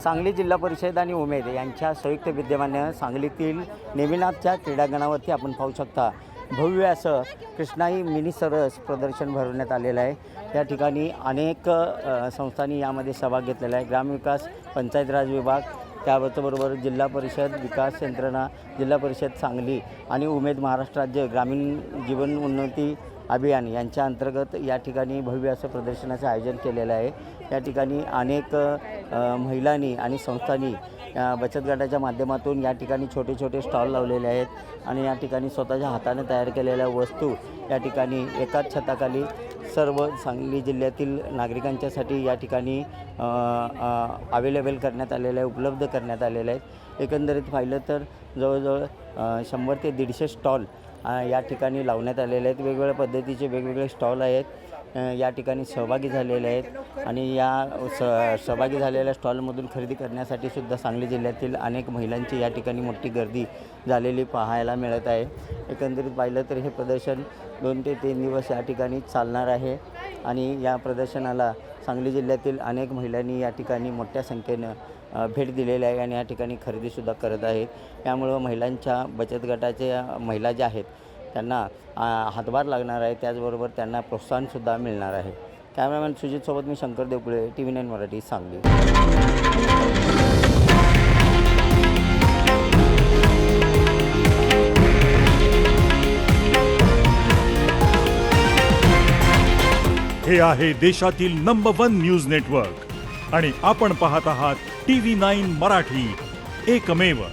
सांगली जिल्हा परिषद आणि उमेद यांच्या संयुक्त विद्यमाने सांगलीतील नेमिनाथच्या क्रीडांगणावरती आपण पाहू शकता भव्य असं कृष्णाई मिनी सरस प्रदर्शन भरवण्यात आलेलं आहे। या ठिकाणी अनेक संस्थांनी यामध्ये सहभाग घेतलेला आहे। ग्रामविकास, पंचायत राज विभाग, त्याबरोबर जिल्हा परिषद विकास यंत्रणा, जिल्हा परिषद सांगली आणि उमेद महाराष्ट्र राज्य ग्रामीण जीवन उन्नती अभियान यांच्या अंतर्गत या ठिकाणी भव्य असं प्रदर्शनाचं आयोजन केलेलं आहे। या ठिकाणी अनेक महिलांनी आणि संस्थांनी बचत गटाच्या माध्यमातून या ठिकाणी छोटे छोटे स्टॉल लावलेले आहेत आणि या ठिकाणी स्वतःच्या हाताने तयार केलेल्या वस्तू या ठिकाणी एकाच छताखाली सर्व सांगली जिल्ह्यातील नागरिकांच्यासाठी या ठिकाणी अवेलेबल करण्यात आलेलं आहे, उपलब्ध करण्यात आलेलं आहे। एकंदरीत पाहिलं तर जवळजवळ 100 ते 150 स्टॉल या ठिकाणी लावण्यात आलेले आहेत। वेगवेगळ्या पद्धतीचे वेगवेगळे स्टॉल आहेत, या ठिकाणी सहभागी झालेले आहेत आणि या सहभागी झालेल्या स्टॉलमधून खरेदी करण्यासाठी सुद्धा सांगली जिल्ह्यातील अनेक महिलांची या ठिकाणी मोठी गर्दी झालेली पाहायला मिळत आहे। एकंदरीत पाहिलं तर हे प्रदर्शन 2 ते 3 दिवस या ठिकाणी चालणार आहे आणि या प्रदर्शनाला सांगली जिल्ह्यातील अनेक महिलांनी या ठिकाणी मोठ्या संख्येनं भेट दिलेली आहे आणि या ठिकाणी खरेदीसुद्धा करत आहेत। त्यामुळं महिलांच्या बचत गटाच्या महिला ज्या आहेत त्यांना हातभार लागणार आहे, त्याचबरोबर त्यांना प्रोत्साहनसुद्धा मिळणार आहे। कॅमेरामॅन सुजितसोबत मी शंकर देवकुळे, TV9 मराठी, सांगली। हे आहे देशातील नंबर 1 न्यूज नेटवर्क आणि आपण पाहत आहात TV9 मराठी, एकमेव।